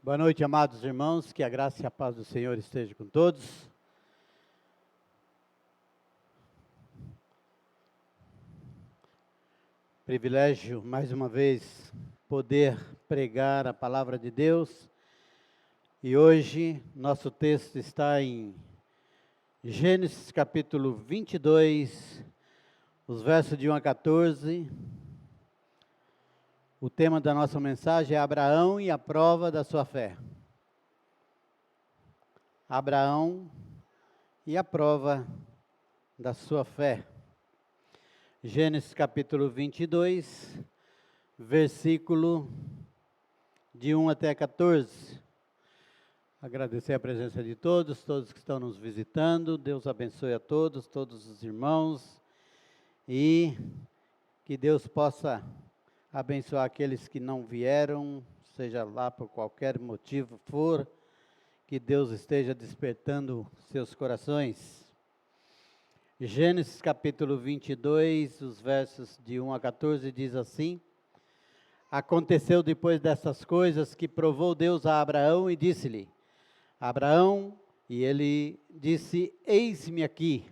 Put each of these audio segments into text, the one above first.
Boa noite, amados irmãos, que a graça e a paz do Senhor esteja com todos. Privilégio, mais uma vez, poder pregar a palavra de Deus. E hoje, nosso texto está em Gênesis capítulo 22, os versos de 1 a 14. O tema da nossa mensagem é Abraão e a prova da sua fé. Abraão e a prova da sua fé. Gênesis capítulo 22, versículo de 1 até 14. Agradecer a presença de todos que estão nos visitando. Deus abençoe a todos os irmãos. E que Deus possa abençoar aqueles que não vieram, seja lá por qualquer motivo for, que Deus esteja despertando seus corações. Gênesis capítulo 22, os versos de 1 a 14, diz assim: Aconteceu depois dessas coisas que provou Deus a Abraão e disse-lhe: Abraão, e ele disse: Eis-me aqui.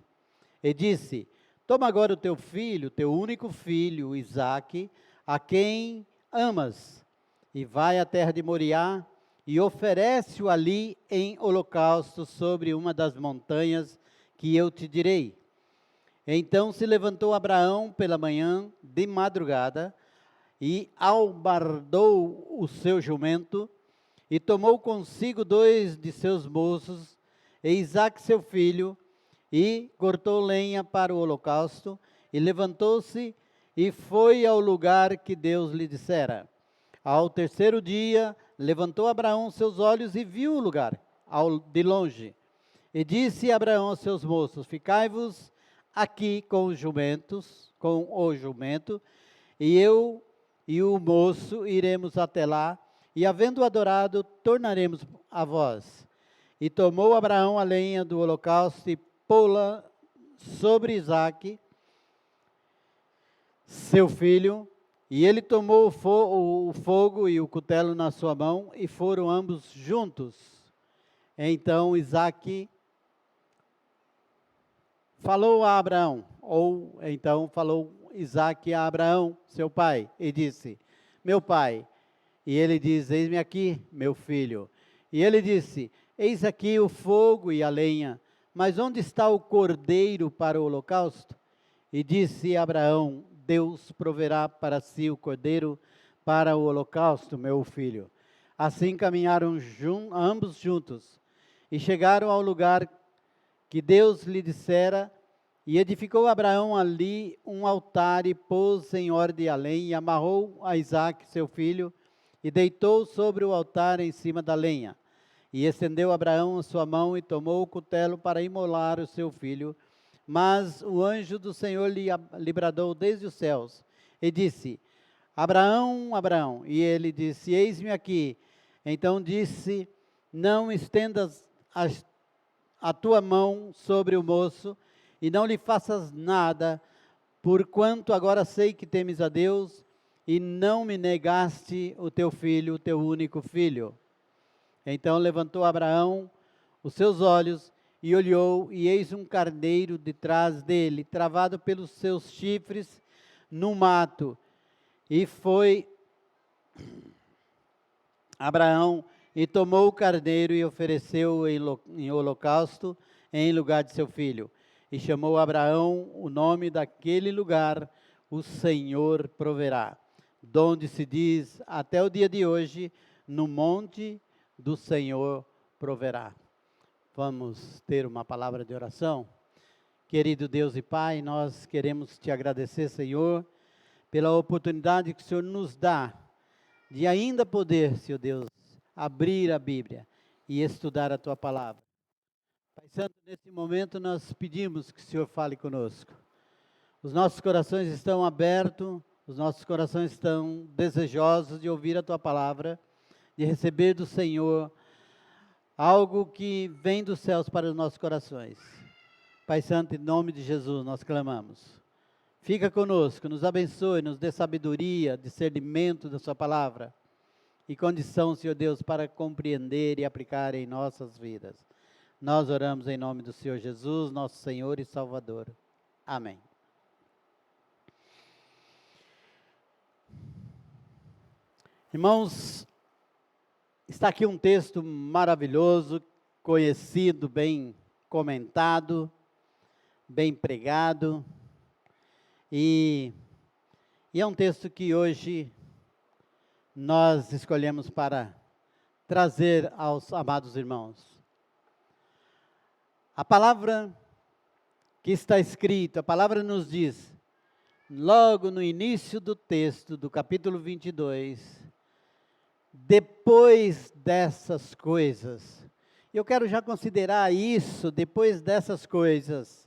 E disse: Toma agora o teu filho, teu único filho, Isaque, a quem amas, e vai à terra de Moriá, e oferece-o ali em holocausto sobre uma das montanhas que eu te direi. Então se levantou Abraão pela manhã, de madrugada, e albardou o seu jumento, e tomou consigo 2 de seus moços, e Isaque seu filho, e cortou lenha para o holocausto, e levantou-se, e foi ao lugar que Deus lhe dissera. Ao terceiro dia, levantou Abraão seus olhos e viu o lugar, de longe. E disse Abraão aos seus moços: Ficai-vos aqui com o jumento, e eu e o moço iremos até lá, e havendo adorado, tornaremos a vós. E tomou Abraão a lenha do holocausto e pô-la sobre Isaque, seu filho, e ele tomou o fogo e o cutelo na sua mão, e foram ambos juntos. Então Isaque falou a Abraão, ou então falou Isaque a Abraão, seu pai, e disse: Meu pai. E ele diz: Eis-me aqui, meu filho. E ele disse: Eis aqui o fogo e a lenha, mas onde está o cordeiro para o holocausto? E disse Abraão: Deus proverá para si o cordeiro para o holocausto, meu filho. Assim caminharam ambos juntos, e chegaram ao lugar que Deus lhe dissera, e edificou Abraão ali um altar, e pôs em ordem a lenha, e amarrou a Isaque, seu filho, e deitou sobre o altar em cima da lenha. E estendeu Abraão a sua mão, e tomou o cutelo para imolar o seu filho. Mas o anjo do Senhor lhe bradou desde os céus, e disse: Abraão, Abraão. E ele disse: Eis-me aqui. Então disse: Não estendas a tua mão sobre o moço, e não lhe faças nada, porquanto agora sei que temes a Deus, e não me negaste o teu filho, o teu único filho. Então levantou Abraão os seus olhos, e olhou, e eis um carneiro detrás dele, travado pelos seus chifres no mato. E foi Abraão, e tomou o carneiro, e ofereceu-o em holocausto, em lugar de seu filho. E chamou Abraão o nome daquele lugar: O Senhor proverá. Donde se diz, até o dia de hoje, no monte do Senhor proverá. Vamos ter uma palavra de oração? Querido Deus e Pai, nós queremos te agradecer, Senhor, pela oportunidade que o Senhor nos dá de ainda poder, Senhor Deus, abrir a Bíblia e estudar a Tua palavra. Pai Santo, nesse momento nós pedimos que o Senhor fale conosco. Os nossos corações estão abertos, os nossos corações estão desejosos de ouvir a Tua palavra, de receber do Senhor algo que vem dos céus para os nossos corações. Pai Santo, em nome de Jesus nós clamamos. Fica conosco, nos abençoe, nos dê sabedoria, discernimento da sua palavra. e condição, Senhor Deus, para compreender e aplicar em nossas vidas. Nós oramos em nome do Senhor Jesus, nosso Senhor e Salvador. Amém. Irmãos, está aqui um texto maravilhoso, conhecido, bem comentado, bem pregado, e é um texto que hoje nós escolhemos para trazer aos amados irmãos. A palavra que está escrita, a palavra nos diz, logo no início do texto, do capítulo 22, depois dessas coisas, eu quero já considerar isso, depois dessas coisas.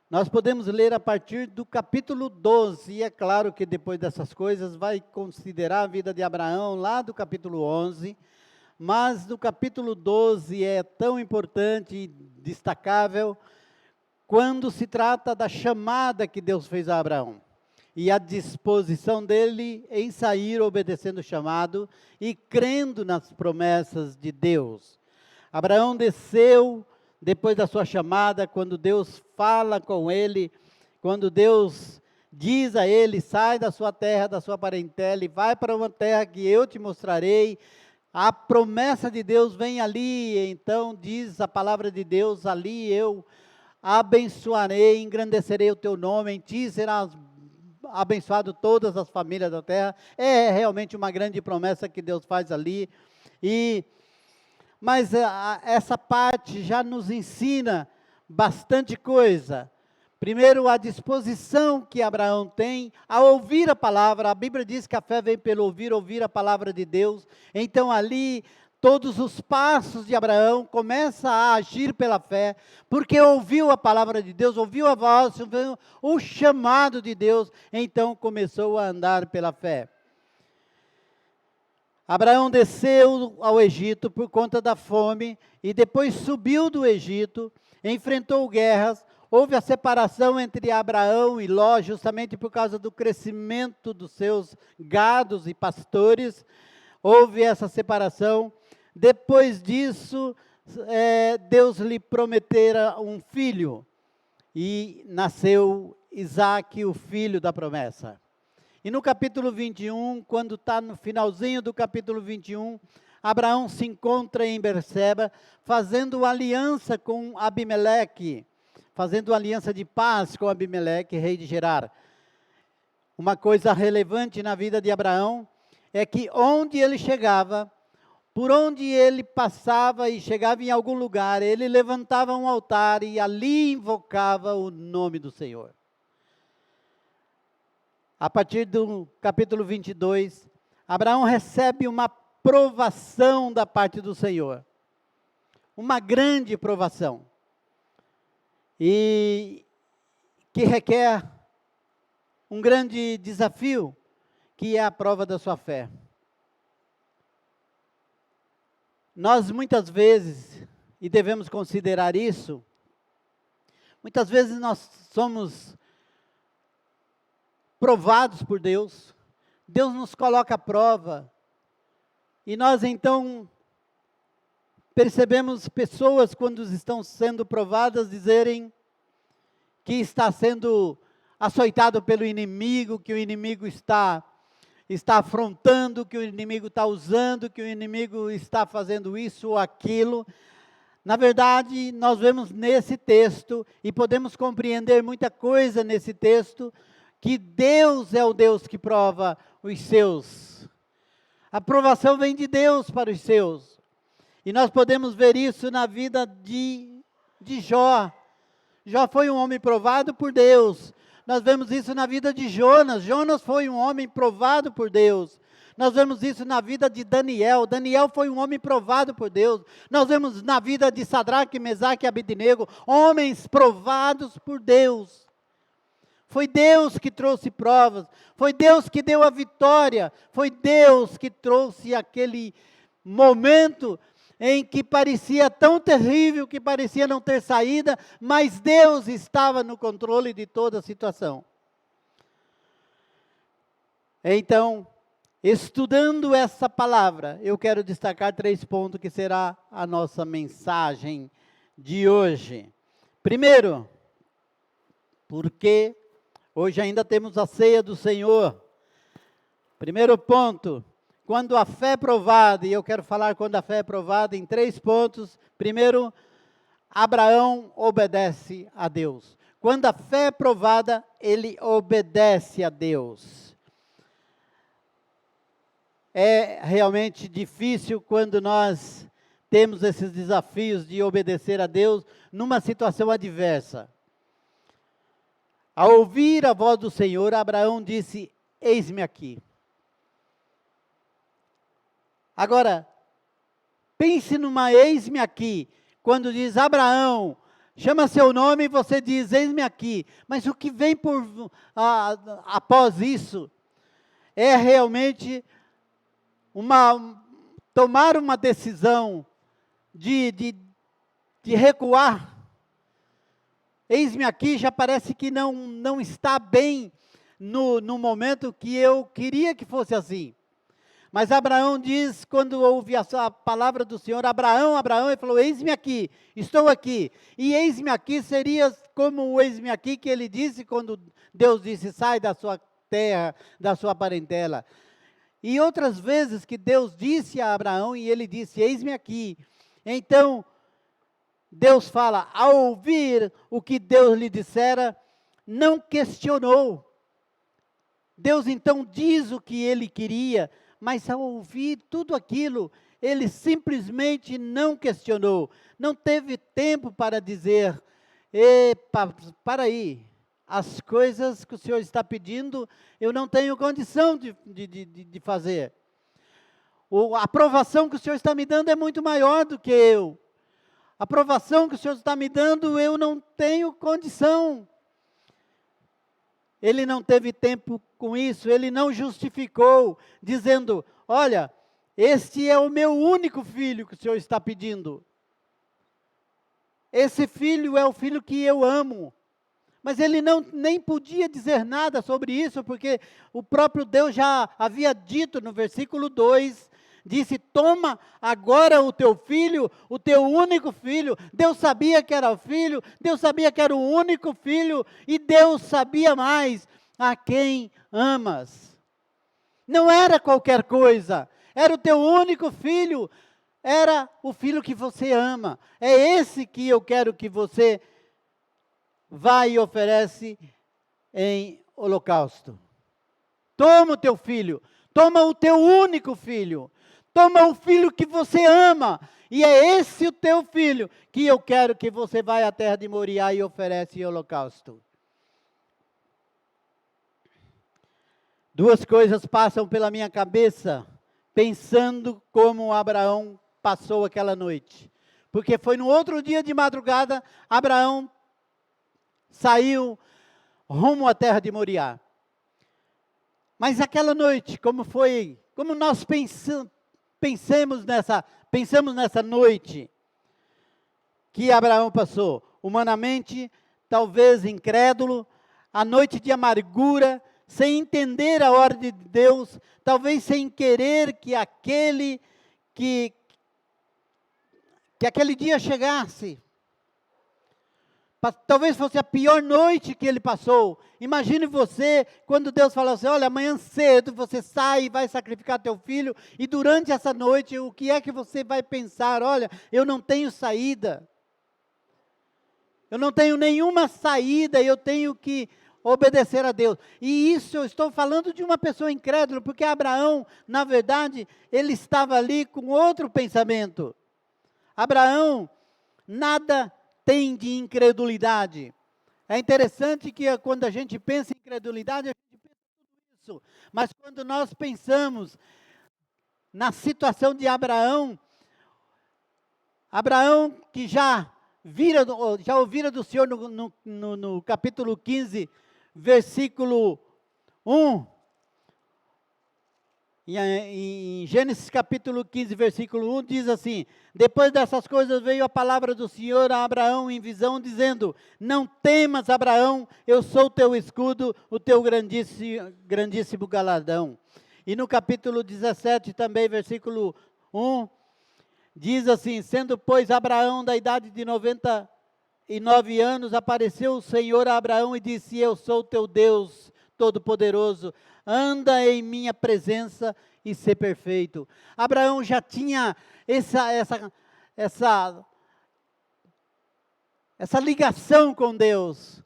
Nós podemos ler a partir do capítulo 12, e é claro que depois dessas coisas vai considerar a vida de Abraão lá do capítulo 11, mas no capítulo 12 é tão importante e destacável quando se trata da chamada que Deus fez a Abraão e a disposição dele em sair obedecendo o chamado e crendo nas promessas de Deus. Abraão desceu depois da sua chamada, quando Deus fala com ele, quando Deus diz a ele, sai da sua terra, da sua parentela, e vai para uma terra que eu te mostrarei. A promessa de Deus vem ali, então diz a palavra de Deus, ali eu abençoarei, engrandecerei o teu nome, em ti será abençoado todas as famílias da terra. É realmente uma grande promessa que Deus faz ali, mas essa parte já nos ensina bastante coisa. Primeiro, a disposição que Abraão tem a ouvir a palavra. A Bíblia diz que a fé vem pelo ouvir a palavra de Deus. Então ali, todos os passos de Abraão começam a agir pela fé, porque ouviu a palavra de Deus, ouviu a voz, ouviu o chamado de Deus, então começou a andar pela fé. Abraão desceu ao Egito por conta da fome e depois subiu do Egito, enfrentou guerras, houve a separação entre Abraão e Ló, justamente por causa do crescimento dos seus gados e pastores, houve essa separação. Depois disso, Deus lhe prometera um filho, e nasceu Isaque, o filho da promessa. E no capítulo 21, quando está no finalzinho do capítulo 21, Abraão se encontra em Berseba, fazendo aliança com Abimeleque, fazendo aliança de paz com Abimeleque, rei de Gerar. Uma coisa relevante na vida de Abraão é que onde ele chegava, por onde ele passava e chegava em algum lugar, ele levantava um altar e ali invocava o nome do Senhor. A partir do capítulo 22, Abraão recebe uma provação da parte do Senhor. Uma grande provação. E que requer um grande desafio, que é a prova da sua fé. Nós muitas vezes, e devemos considerar isso, muitas vezes nós somos provados por Deus, Deus nos coloca à prova, e nós então percebemos pessoas quando estão sendo provadas dizerem que está sendo açoitado pelo inimigo, que o inimigo está afrontando, que o inimigo está usando, que o inimigo está fazendo isso ou aquilo. Na verdade, nós vemos nesse texto, e podemos compreender muita coisa nesse texto, que Deus é o Deus que prova os seus. A provação vem de Deus para os seus. E nós podemos ver isso na vida de Jó. Jó foi um homem provado por Deus. Nós vemos isso na vida de Jonas. Jonas foi um homem provado por Deus. Nós vemos isso na vida de Daniel. Daniel foi um homem provado por Deus. Nós vemos na vida de Sadraque, Mesaque e Abednego, homens provados por Deus. Foi Deus que trouxe provas, foi Deus que deu a vitória, foi Deus que trouxe aquele momento em que parecia tão terrível, que parecia não ter saída, mas Deus estava no controle de toda a situação. Então, Estudando essa palavra, eu quero destacar 3 pontos que será a nossa mensagem de hoje. Primeiro, porque hoje ainda temos a ceia do Senhor. Primeiro ponto, quando a fé é provada, e eu quero falar quando a fé é provada em 3 pontos. Primeiro, Abraão obedece a Deus. Quando a fé é provada, ele obedece a Deus. É realmente difícil quando nós temos esses desafios de obedecer a Deus numa situação adversa. Ao ouvir a voz do Senhor, Abraão disse: eis-me aqui. Agora, pense numa eis-me aqui, quando diz Abraão, chama seu nome e você diz eis-me aqui. Mas o que vem após isso é realmente tomar uma decisão de recuar. Eis-me aqui já parece que não está bem no momento que eu queria que fosse assim. Mas Abraão diz, quando ouve a palavra do Senhor, Abraão, ele falou, eis-me aqui, estou aqui. E eis-me aqui seria como o eis-me aqui que ele disse quando Deus disse, sai da sua terra, da sua parentela. E outras vezes que Deus disse a Abraão e ele disse, eis-me aqui. Então, Deus fala, ao ouvir o que Deus lhe dissera, não questionou. Deus então diz o que ele queria, mas ao ouvir tudo aquilo, ele simplesmente não questionou. Não teve tempo para dizer, para aí. As coisas que o Senhor está pedindo, eu não tenho condição de fazer. A aprovação que o Senhor está me dando é muito maior do que eu. A aprovação que o Senhor está me dando, eu não tenho condição. Ele não teve tempo com isso, ele não justificou, dizendo, olha, este é o meu único filho que o Senhor está pedindo. Esse filho é o filho que eu amo. Mas ele nem podia dizer nada sobre isso, porque o próprio Deus já havia dito no versículo 2, disse, toma agora o teu filho, o teu único filho. Deus sabia que era o filho, Deus sabia que era o único filho, e Deus sabia mais, a quem amas. Não era qualquer coisa, era o teu único filho, era o filho que você ama. É esse que eu quero que você vai e oferece em holocausto. Toma o teu filho, toma o teu único filho, toma o filho que você ama, e é esse o teu filho que eu quero que você vá à terra de Moriá e oferece em holocausto. 2 coisas passam pela minha cabeça, pensando como Abraão passou aquela noite. Porque foi no outro dia de madrugada, Abraão saiu rumo à terra de Moriá. Mas aquela noite, como nós pensamos nessa noite que Abraão passou, humanamente, talvez incrédulo, a noite de amargura, sem entender a ordem de Deus, talvez sem querer que aquele dia chegasse. Talvez fosse a pior noite que ele passou. Imagine você, quando Deus fala assim, olha, amanhã cedo você sai e vai sacrificar teu filho, e durante essa noite, o que é que você vai pensar? Olha, eu não tenho saída. Eu não tenho nenhuma saída, eu tenho que obedecer a Deus. E isso eu estou falando de uma pessoa incrédula, porque Abraão, na verdade, ele estava ali com outro pensamento. Abraão, nada tem de incredulidade. É interessante que quando a gente pensa em incredulidade, a gente pensa tudo isso. Mas quando nós pensamos na situação de Abraão que já ouvira do Senhor no capítulo 15, versículo 1, em Gênesis capítulo 15, versículo 1, diz assim, depois dessas coisas veio a palavra do Senhor a Abraão em visão, dizendo, não temas, Abraão, eu sou o teu escudo, o teu grandíssimo galardão. E no capítulo 17 também, versículo 1, diz assim: sendo, pois, Abraão da idade de 99 anos, apareceu o Senhor a Abraão e disse: eu sou teu Deus Todo-Poderoso, anda em minha presença e ser perfeito. Abraão já tinha essa ligação com Deus.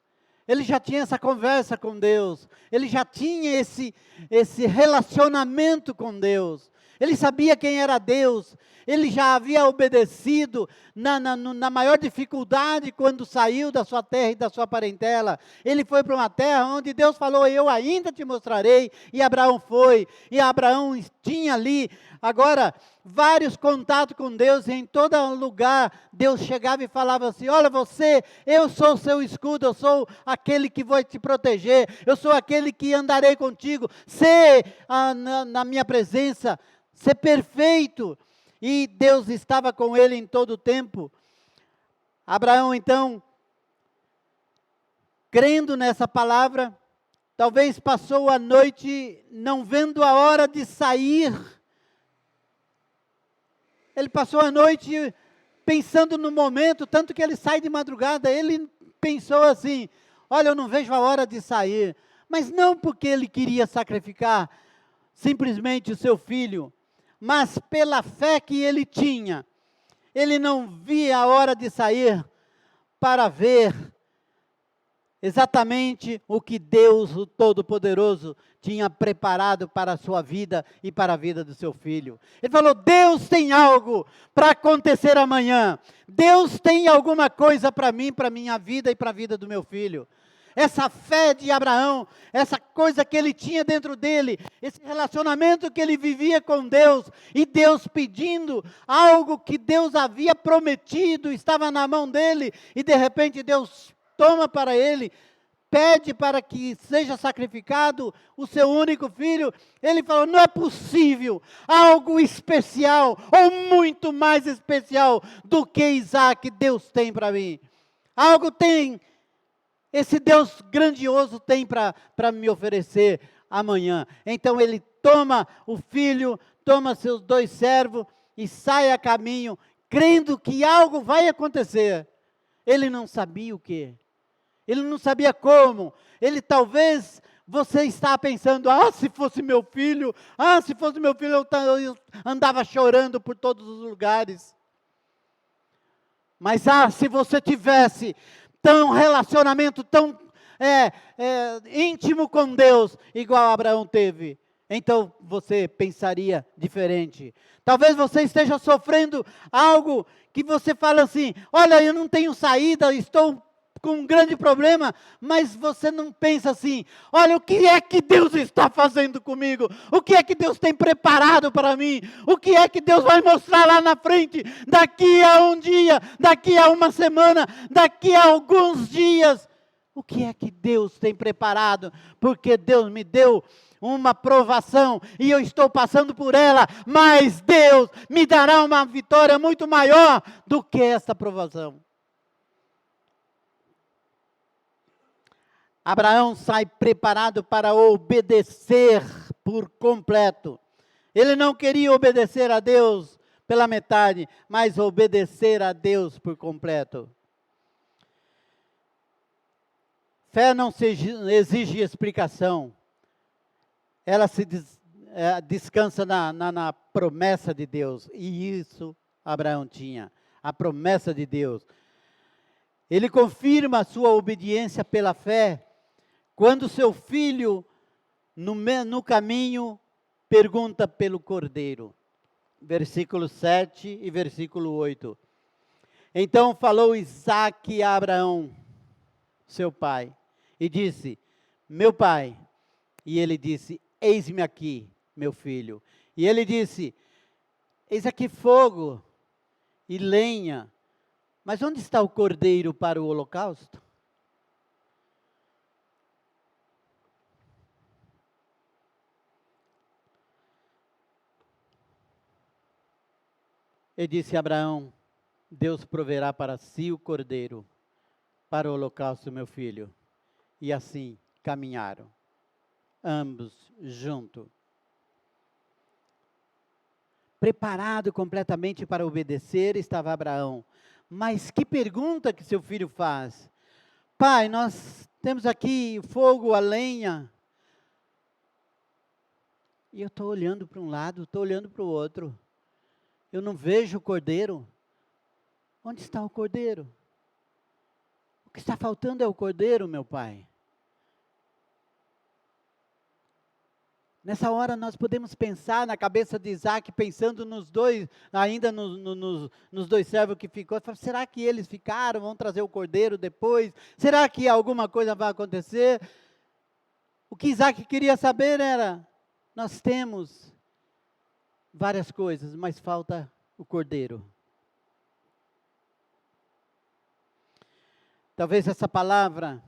Ele já tinha essa conversa com Deus. Ele já tinha esse relacionamento com Deus. Ele sabia quem era Deus. Ele já havia obedecido na maior dificuldade quando saiu da sua terra e da sua parentela. Ele foi para uma terra onde Deus falou: eu ainda te mostrarei. E Abraão foi. E Abraão tinha ali, agora, vários contatos com Deus. E em todo lugar, Deus chegava e falava assim: olha você, eu sou o seu escudo, eu sou aquele que vai te proteger. Eu sou aquele que andarei contigo. Sê na minha presença, ser perfeito. E Deus estava com ele em todo o tempo. Abraão, então, crendo nessa palavra, talvez passou a noite não vendo a hora de sair. Ele passou a noite pensando no momento, tanto que ele sai de madrugada. Ele pensou assim: olha, eu não vejo a hora de sair. Mas não porque ele queria sacrificar simplesmente o seu filho, mas pela fé que ele tinha. Ele não via a hora de sair para ver exatamente o que Deus, o Todo-Poderoso, tinha preparado para a sua vida e para a vida do seu filho. Ele falou: Deus tem algo para acontecer amanhã. Deus tem alguma coisa para mim, para a minha vida e para a vida do meu filho. Essa fé de Abraão, essa coisa que ele tinha dentro dele, esse relacionamento que ele vivia com Deus, e Deus pedindo algo que Deus havia prometido, estava na mão dele, e de repente Deus toma para ele, pede para que seja sacrificado o seu único filho. Ele falou: não é possível algo especial, ou muito mais especial do que Isaac Deus tem para mim. Algo tem, esse Deus grandioso tem para me oferecer amanhã. Então ele toma o filho, toma seus 2 servos e sai a caminho, crendo que algo vai acontecer. Ele não sabia o quê. Ele não sabia como. Ele talvez, você está pensando: se fosse meu filho, se fosse meu filho, eu andava chorando por todos os lugares. Mas se você tivesse um relacionamento tão íntimo com Deus, igual Abraão teve, então você pensaria diferente. Talvez você esteja sofrendo algo que você fala assim: olha, eu não tenho saída, estou com um grande problema, mas você não pensa assim: olha, o que é que Deus está fazendo comigo? O que é que Deus tem preparado para mim? O que é que Deus vai mostrar lá na frente, daqui a um dia, daqui a uma semana, daqui a alguns dias? O que é que Deus tem preparado? Porque Deus me deu uma provação e eu estou passando por ela, mas Deus me dará uma vitória muito maior do que essa provação. Abraão sai preparado para obedecer por completo. Ele não queria obedecer a Deus pela metade, mas obedecer a Deus por completo. Fé não exige explicação. Ela descansa na promessa de Deus. E isso Abraão tinha, a promessa de Deus. Ele confirma a sua obediência pela fé, quando seu filho, no caminho, pergunta pelo cordeiro. Versículo 7 e versículo 8. Então falou Isaque a Abraão, seu pai, e disse: meu pai. E ele disse: eis-me aqui, meu filho. E ele disse: eis aqui fogo e lenha, mas onde está o cordeiro para o holocausto? E disse Abraão: Deus proverá para si o cordeiro, para o holocausto, meu filho. E assim caminharam, ambos juntos. Preparado completamente para obedecer estava Abraão. Mas que pergunta que seu filho faz? Pai, nós temos aqui fogo, a lenha. E eu estou olhando para um lado, estou olhando para o outro. Eu não vejo o cordeiro. Onde está o cordeiro? O que está faltando é o cordeiro, meu pai. Nessa hora nós podemos pensar na cabeça de Isaac, pensando nos dois, ainda nos dois servos que ficou. Será que eles ficaram? Vão trazer o cordeiro depois? Será que alguma coisa vai acontecer? O que Isaac queria saber era, nós temos várias coisas, mas falta o cordeiro. Talvez essa palavra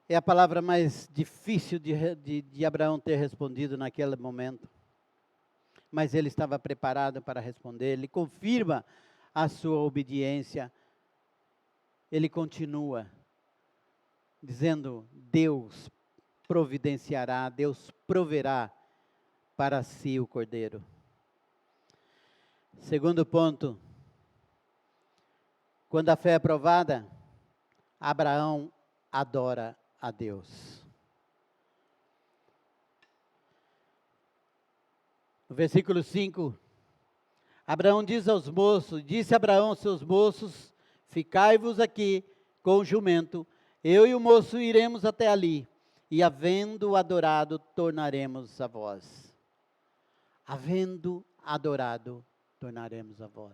é a palavra mais difícil de Abraão ter respondido naquele momento. Mas ele estava preparado para responder. Ele confirma a sua obediência. Ele continua dizendo: Deus providenciará, Deus proverá para si o cordeiro. Segundo ponto, quando a fé é provada, Abraão adora a Deus. No versículo 5, Abraão diz aos moços, disse Abraão aos seus moços: ficai-vos aqui com o jumento, eu e o moço iremos até ali, e havendo adorado, tornaremos a vós. Havendo adorado, tornaremos a vós.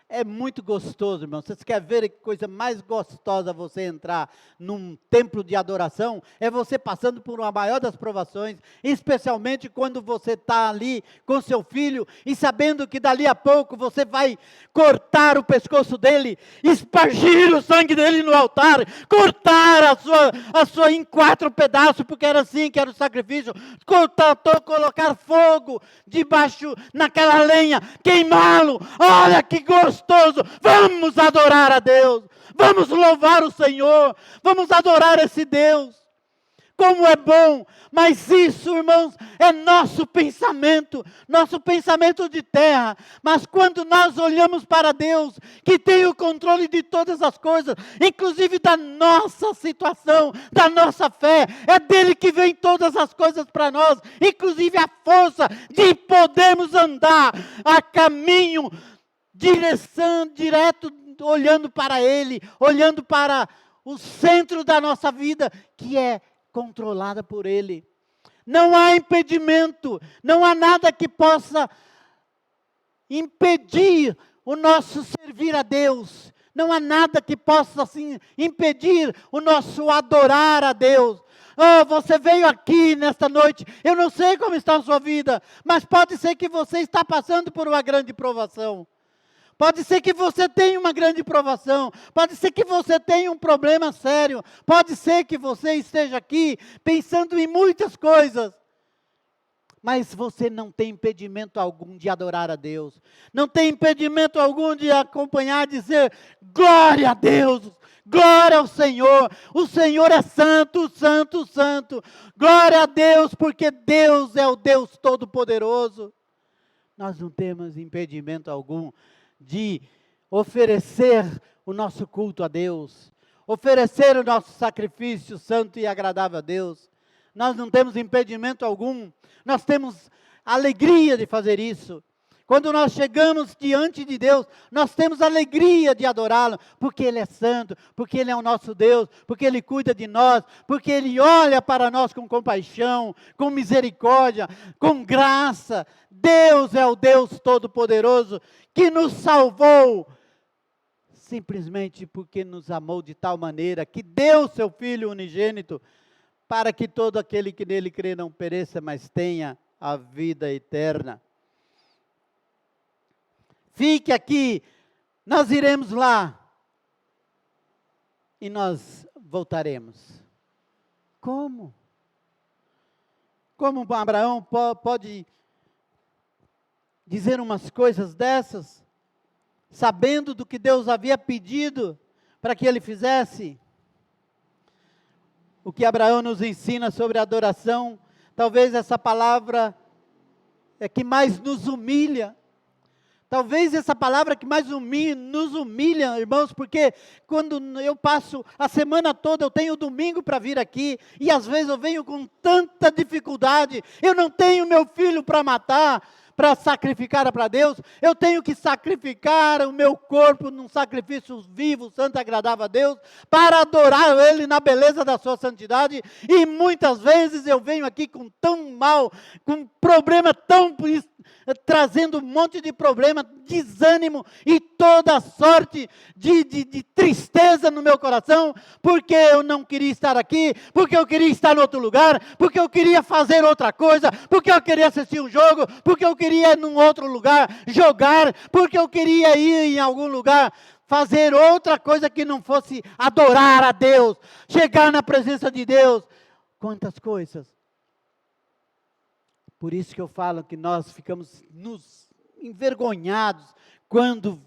É muito gostoso, irmão. Vocês querem ver que coisa mais gostosa você entrar num templo de adoração? É você passando por uma maior das provações, especialmente quando você está ali com seu filho e sabendo que dali a pouco você vai cortar o pescoço dele, espargir o sangue dele no altar, cortar a sua em 4 pedaços, porque era assim que era o sacrifício, colocar fogo debaixo naquela lenha, queimá-lo. Olha que gostoso! Vamos adorar a Deus, vamos louvar o Senhor, vamos adorar esse Deus. Como é bom, mas isso, irmãos, é nosso pensamento de terra. Mas quando nós olhamos para Deus, que tem o controle de todas as coisas, inclusive da nossa situação, da nossa fé, é dele que vem todas as coisas para nós, inclusive a força de podermos andar a caminho, direção, direto, olhando para Ele, olhando para o centro da nossa vida, que é controlada por Ele. Não há impedimento, não há nada que possa impedir o nosso servir a Deus. Não há nada que possa assim impedir o nosso adorar a Deus. Oh, você veio aqui nesta noite, eu não sei como está a sua vida, mas pode ser que você está passando por uma grande provação. Pode ser que você tenha uma grande provação, pode ser que você tenha um problema sério, pode ser que você esteja aqui pensando em muitas coisas, mas você não tem impedimento algum de adorar a Deus, não tem impedimento algum de acompanhar, dizer: glória a Deus, glória ao Senhor, o Senhor é santo, santo, santo, glória a Deus, porque Deus é o Deus Todo-Poderoso. Nós não temos impedimento algum de oferecer o nosso culto a Deus, oferecer o nosso sacrifício santo e agradável a Deus. Nós não temos impedimento algum, nós temos alegria de fazer isso. Quando nós chegamos diante de Deus, nós temos alegria de adorá-lo, porque Ele é santo, porque Ele é o nosso Deus, porque Ele cuida de nós, porque Ele olha para nós com compaixão, com misericórdia, com graça. Deus é o Deus Todo-Poderoso, que nos salvou, simplesmente porque nos amou de tal maneira, que deu seu Filho unigênito, para que todo aquele que nele crê não pereça, mas tenha a vida eterna. Fique aqui, nós iremos lá, e nós voltaremos. Como? Como Abraão pode dizer umas coisas dessas, sabendo do que Deus havia pedido para que ele fizesse? O que Abraão nos ensina sobre adoração Talvez essa palavra é que mais nos humilha. Talvez essa palavra que mais nos humilha, irmãos, porque quando eu passo a semana toda, eu tenho domingo para vir aqui, e às vezes eu venho com tanta dificuldade, eu não tenho meu filho para matar, para sacrificar para Deus, eu tenho que sacrificar o meu corpo num sacrifício vivo, santo e agradável a Deus, para adorar Ele na beleza da sua santidade, e muitas vezes eu venho aqui com tão mal, com um problema tão, trazendo um monte de problema, desânimo e toda sorte de tristeza no meu coração, porque eu não queria estar aqui, porque eu queria estar em outro lugar, porque eu queria fazer outra coisa, porque eu queria assistir um jogo, porque eu queria ir num outro lugar jogar, porque eu queria ir em algum lugar fazer outra coisa que não fosse adorar a Deus, chegar na presença de Deus. Quantas coisas. Por isso que eu falo que nós ficamos nos envergonhados quando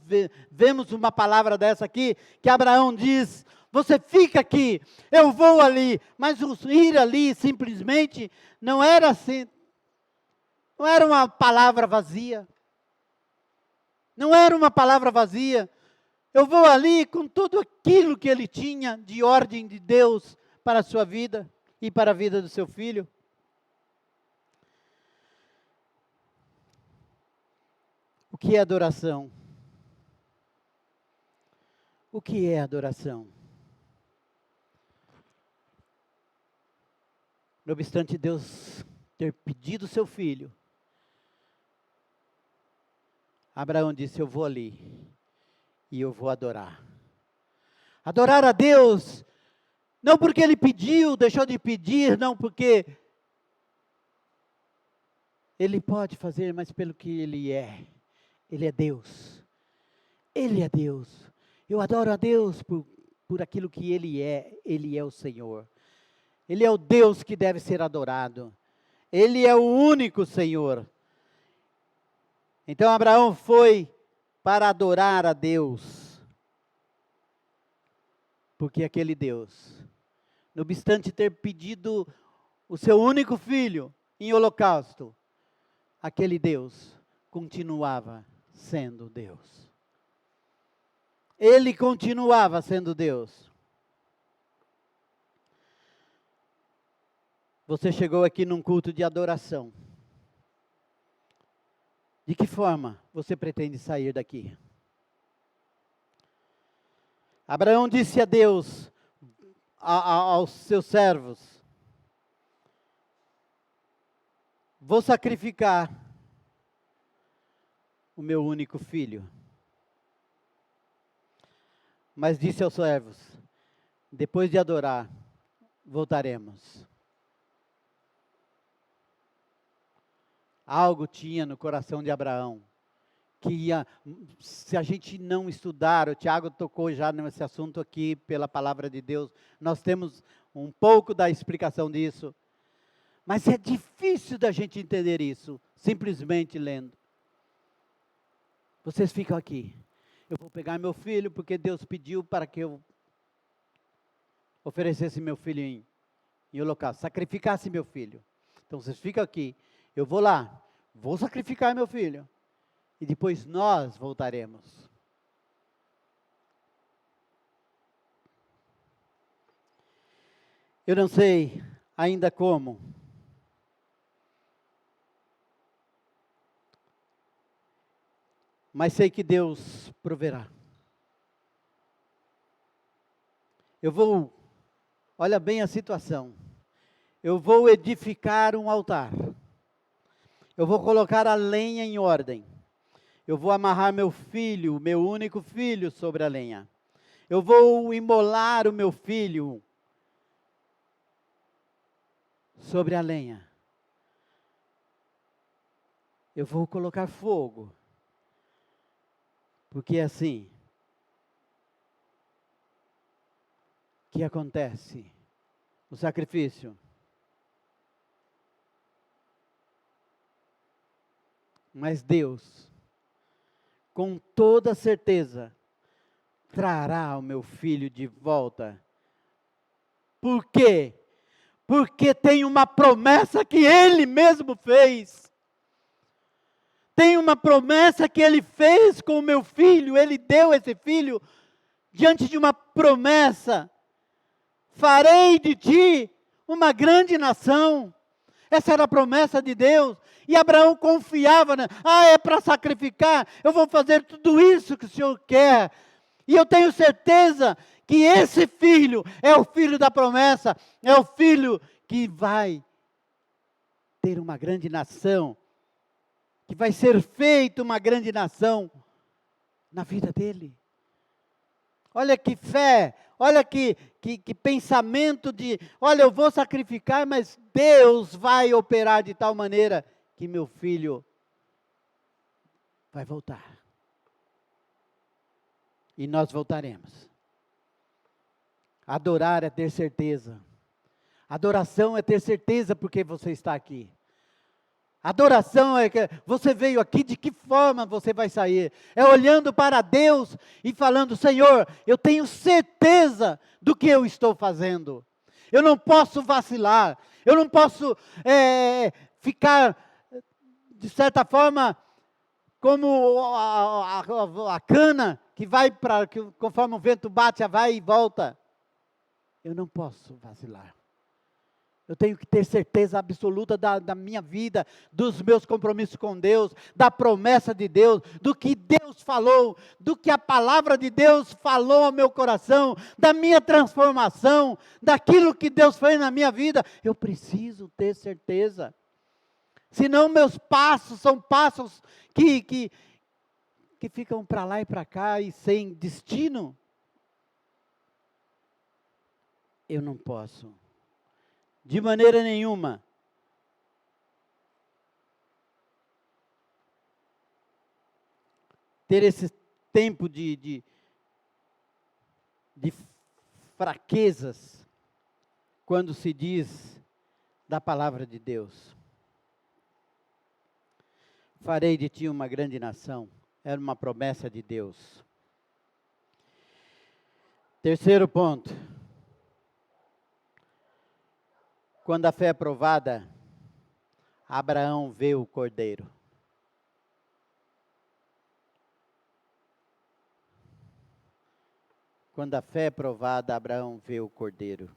vemos uma palavra dessa aqui, que Abraão diz: você fica aqui, eu vou ali. Mas o ir ali simplesmente não era assim, não era uma palavra vazia. Não era uma palavra vazia. Eu vou ali com tudo aquilo que ele tinha de ordem de Deus para a sua vida e para a vida do seu filho. O que é adoração? O que é adoração? Não obstante Deus ter pedido seu filho, Abraão disse: eu vou ali e eu vou adorar. Adorar a Deus, não porque ele pediu, deixou de pedir, não porque ele pode fazer, mas pelo que ele é. Ele é Deus. Ele é Deus. Eu adoro a Deus por aquilo que Ele é. Ele é o Senhor. Ele é o Deus que deve ser adorado. Ele é o único Senhor. Então Abraão foi para adorar a Deus. Porque aquele Deus, não obstante ter pedido o seu único filho em holocausto, aquele Deus continuava sendo Deus. Ele continuava sendo Deus. Você chegou aqui num culto de adoração. De que forma você pretende sair daqui? Abraão disse a Deus, aos seus servos: vou sacrificar o meu único filho. Mas disse aos servos: depois de adorar, voltaremos. Algo tinha no coração de Abraão, que ia, se a gente não estudar, o Tiago tocou já nesse assunto aqui, pela palavra de Deus, nós temos um pouco da explicação disso, mas é difícil da gente entender isso, simplesmente lendo. Vocês ficam aqui. Eu vou pegar meu filho, porque Deus pediu para que eu oferecesse meu filho em holocausto, sacrificasse meu filho. Então vocês ficam aqui, eu vou lá, vou sacrificar meu filho, e depois nós voltaremos. Eu não sei ainda como, mas sei que Deus proverá. Eu vou, olha bem a situação, eu vou edificar um altar, eu vou colocar a lenha em ordem, eu vou amarrar meu filho, meu único filho, sobre a lenha, eu vou imolar o meu filho sobre a lenha, eu vou colocar fogo, porque é assim que acontece o sacrifício. Mas Deus, com toda certeza, trará o meu filho de volta. Por quê? Porque tem uma promessa que Ele mesmo fez. Tem uma promessa que Ele fez com o meu filho. Ele deu esse filho diante de uma promessa. Farei de ti uma grande nação. Essa era a promessa de Deus. E Abraão confiava, né? É para sacrificar, eu vou fazer tudo isso que o Senhor quer. E eu tenho certeza que esse filho é o filho da promessa, é o filho que vai ter uma grande nação, que vai ser feito uma grande nação na vida dele. Olha que fé, olha que pensamento de, olha, eu vou sacrificar, mas Deus vai operar de tal maneira que meu filho vai voltar. E nós voltaremos. Adorar é ter certeza. Adoração é ter certeza porque você está aqui. Adoração é que você veio aqui, de que forma você vai sair? É olhando para Deus e falando, Senhor, eu tenho certeza do que eu estou fazendo. Eu não posso vacilar, eu não posso ficar, de certa forma, como a cana que vai conforme o vento bate, vai e volta. Eu não posso vacilar. Eu tenho que ter certeza absoluta da minha vida, dos meus compromissos com Deus, da promessa de Deus, do que Deus falou, do que a palavra de Deus falou ao meu coração, da minha transformação, daquilo que Deus fez na minha vida. Eu preciso ter certeza. Senão meus passos são passos que ficam para lá e para cá e sem destino. Eu não posso. De maneira nenhuma. Ter esse tempo de fraquezas, quando se diz da palavra de Deus. Farei de ti uma grande nação. Era uma promessa de Deus. Terceiro ponto. Quando a fé é provada, Abraão vê o cordeiro. Quando a fé é provada, Abraão vê o cordeiro.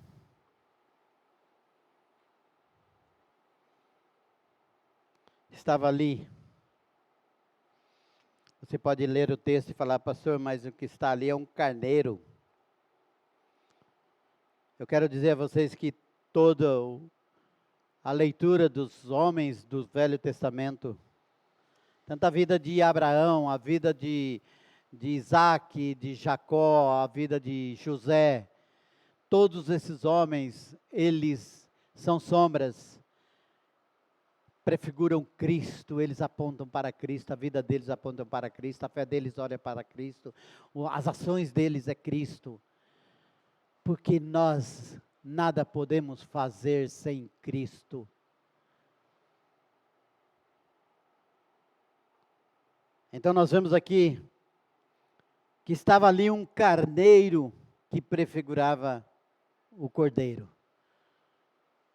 Estava ali. Você pode ler o texto e falar, pastor, mas o que está ali é um carneiro. Eu quero dizer a vocês que toda a leitura dos homens do Velho Testamento, tanto a vida de Abraão, a vida de Isaac, de Jacó, a vida de José, todos esses homens, eles são sombras, prefiguram Cristo, eles apontam para Cristo, a vida deles aponta para Cristo, a fé deles olha para Cristo, as ações deles é Cristo, porque nós nada podemos fazer sem Cristo. Então nós vemos aqui que estava ali um carneiro que prefigurava o cordeiro.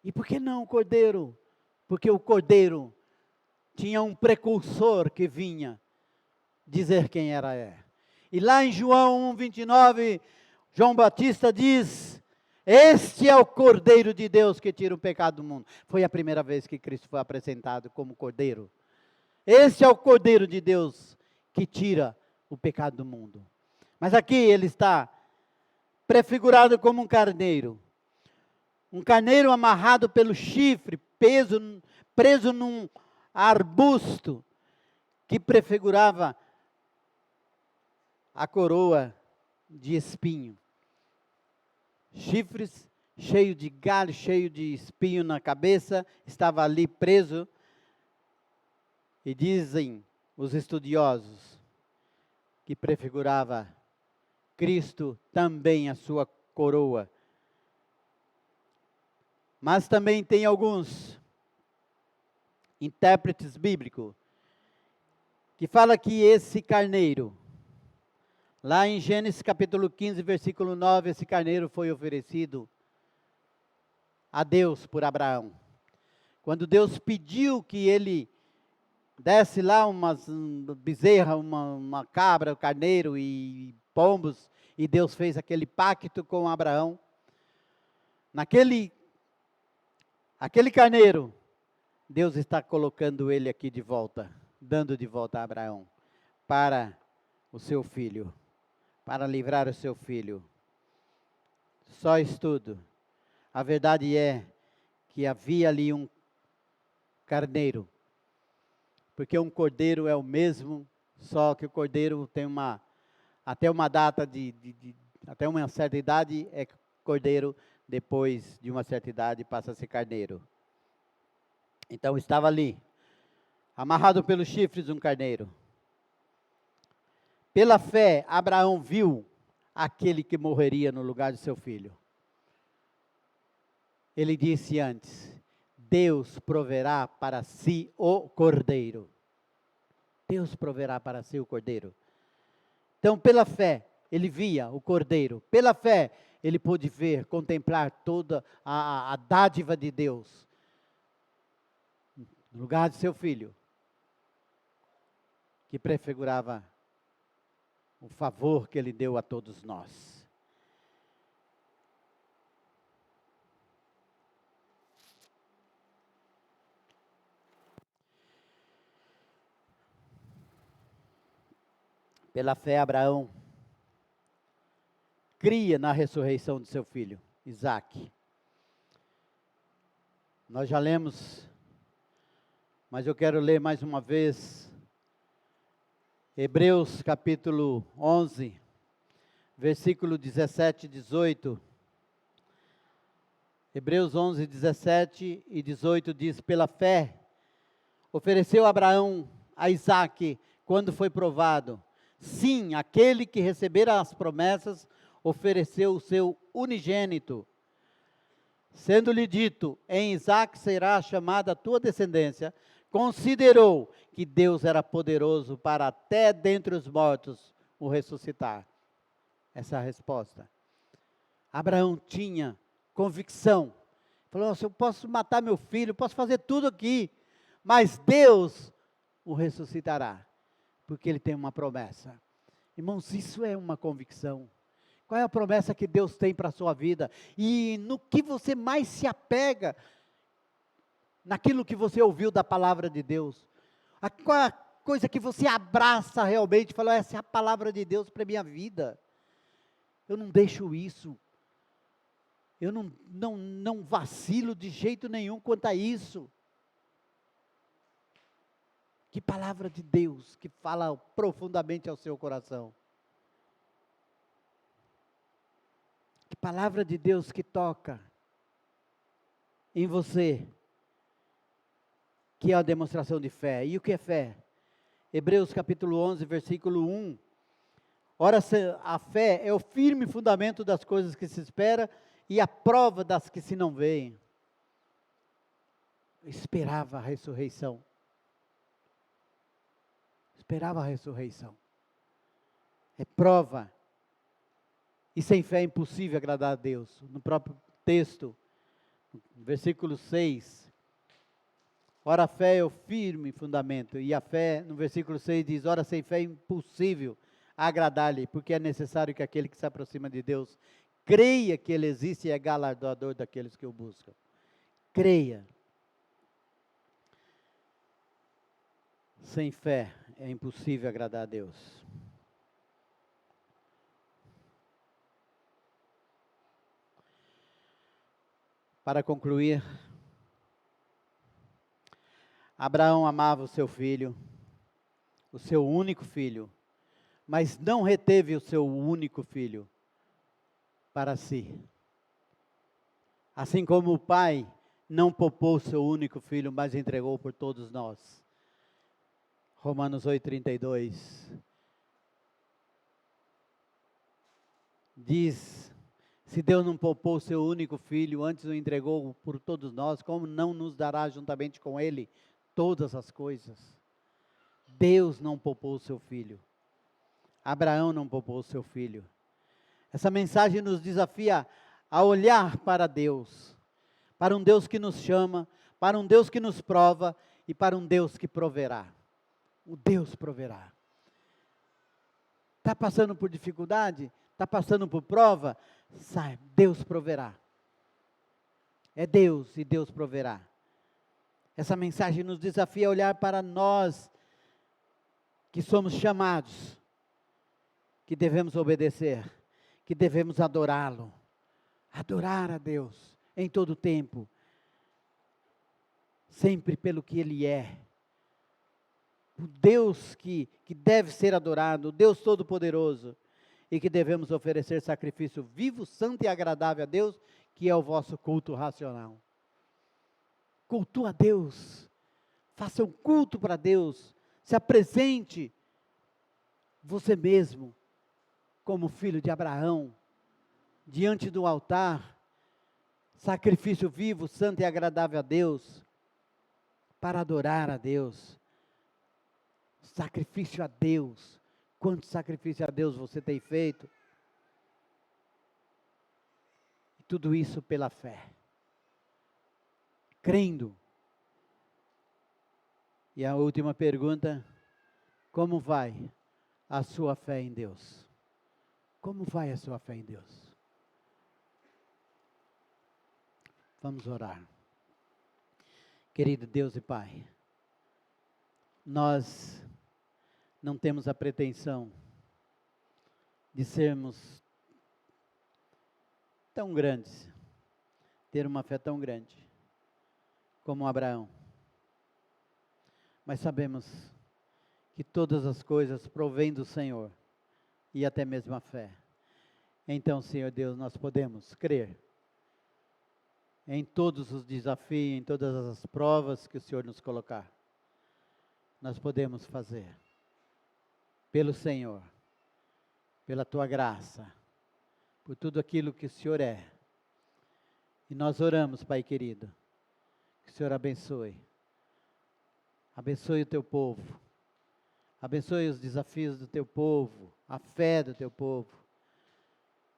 E por que não o cordeiro? Porque o cordeiro tinha um precursor que vinha dizer quem era. E lá em João 1:29, João Batista diz: este é o Cordeiro de Deus que tira o pecado do mundo. Foi a primeira vez que Cristo foi apresentado como Cordeiro. Este é o Cordeiro de Deus que tira o pecado do mundo. Mas aqui ele está prefigurado como um carneiro. Um carneiro amarrado pelo chifre, preso num arbusto, que prefigurava a coroa de espinho. Chifres, cheio de galho, cheio de espinho na cabeça, estava ali preso. E dizem os estudiosos que prefigurava Cristo também a sua coroa. Mas também tem alguns intérpretes bíblicos que falam que esse carneiro, lá em Gênesis capítulo 15, versículo 9, esse carneiro foi oferecido a Deus por Abraão. Quando Deus pediu que ele desse lá umas bezerra, uma cabra, um carneiro e pombos, e Deus fez aquele pacto com Abraão. Aquele carneiro, Deus está colocando ele aqui de volta, dando de volta a Abraão, para o seu filho, para livrar o seu filho. Só estudo. A verdade é que havia ali um carneiro, porque um cordeiro é o mesmo, só que o cordeiro tem até uma data até uma certa idade é cordeiro, depois de uma certa idade passa a ser carneiro. Então estava ali, amarrado pelos chifres um carneiro. Pela fé, Abraão viu aquele que morreria no lugar de seu filho. Ele disse antes: Deus proverá para si o cordeiro. Deus proverá para si o cordeiro. Então, pela fé, ele via o cordeiro. Pela fé, ele pôde ver, contemplar toda a dádiva de Deus no lugar de seu filho, que prefigurava o favor que ele deu a todos nós. Pela fé, Abraão cria na ressurreição de seu filho, Isaque. Nós já lemos, mas eu quero ler mais uma vez, Hebreus capítulo 11, versículo 17 e 18. Hebreus 11, 17 e 18 diz: pela fé, ofereceu Abraão a Isaque quando foi provado. Sim, aquele que recebera as promessas ofereceu o seu unigênito, sendo-lhe dito: em Isaque será chamada a tua descendência. Considerou que Deus era poderoso para até dentre os mortos o ressuscitar. Essa é a resposta. Abraão tinha convicção. Falou: eu posso matar meu filho, posso fazer tudo aqui, mas Deus o ressuscitará, porque ele tem uma promessa. Irmãos, isso é uma convicção. Qual é a promessa que Deus tem para a sua vida? E no que você mais se apega? Naquilo que você ouviu da palavra de Deus. Qual é a coisa que você abraça realmente? Fala: essa é a palavra de Deus para a minha vida. Eu não deixo isso. Eu não vacilo de jeito nenhum quanto a isso. Que palavra de Deus que fala profundamente ao seu coração. Que palavra de Deus que toca em você, que é a demonstração de fé. E o que é fé? Hebreus capítulo 11, versículo 1. Ora, a fé é o firme fundamento das coisas que se espera e a prova das que se não veem. Esperava a ressurreição. Esperava a ressurreição. É prova. E sem fé é impossível agradar a Deus. No próprio texto, versículo 6. Ora, a fé é o firme fundamento. E a fé, no versículo 6 diz: ora, sem fé é impossível agradar-lhe, porque é necessário que aquele que se aproxima de Deus creia que Ele existe e é galardoador daqueles que o buscam. Creia. Sem fé é impossível agradar a Deus. Para concluir, Abraão amava o seu filho, o seu único filho, mas não reteve o seu único filho para si. Assim como o pai não poupou o seu único filho, mas entregou por todos nós. Romanos 8:32 diz: se Deus não poupou o seu único filho, antes o entregou por todos nós, como não nos dará juntamente com ele todas as coisas? Deus não poupou o seu filho. Abraão não poupou o seu filho. Essa mensagem nos desafia a olhar para Deus, para um Deus que nos chama, para um Deus que nos prova e para um Deus que proverá. O Deus proverá. Está passando por dificuldade? Está passando por prova? Saiba, Deus proverá. É Deus e Deus proverá. Essa mensagem nos desafia a olhar para nós, que somos chamados, que devemos obedecer, que devemos adorá-lo. Adorar a Deus em todo o tempo, sempre pelo que Ele é. O Deus que deve ser adorado, o Deus Todo-Poderoso, e que devemos oferecer sacrifício vivo, santo e agradável a Deus, que é o vosso culto racional. Cultua a Deus, faça um culto para Deus, se apresente você mesmo, como filho de Abraão, diante do altar, sacrifício vivo, santo e agradável a Deus, para adorar a Deus. Sacrifício a Deus. Quanto sacrifício a Deus você tem feito? E tudo isso pela fé. Crendo. E a última pergunta: como vai a sua fé em Deus? Como vai a sua fé em Deus? Vamos orar. Querido Deus e Pai, nós não temos a pretensão de sermos tão grandes, ter uma fé tão grande como Abraão. Mas sabemos que todas as coisas provêm do Senhor, e até mesmo a fé. Então, Senhor Deus, nós podemos crer em todos os desafios, em todas as provas que o Senhor nos colocar. Nós podemos fazer, pelo Senhor, pela Tua graça, por tudo aquilo que o Senhor é. E nós oramos, Pai querido, que o Senhor abençoe. Abençoe o Teu povo. Abençoe os desafios do Teu povo, a fé do Teu povo.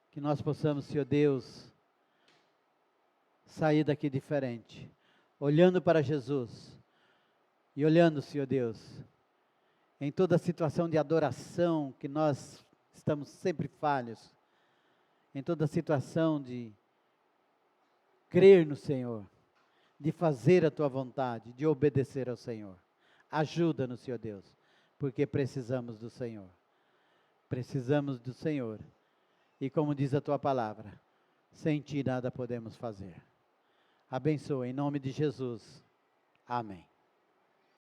Que nós possamos, Senhor Deus, sair daqui diferente, olhando para Jesus e olhando, Senhor Deus, em toda situação de adoração que nós estamos sempre falhos, em toda situação de crer no Senhor, de fazer a Tua vontade, de obedecer ao Senhor. Ajuda-nos, Senhor Deus, porque precisamos do Senhor. Precisamos do Senhor. E como diz a Tua palavra, sem Ti nada podemos fazer. Abençoa em nome de Jesus. Amém.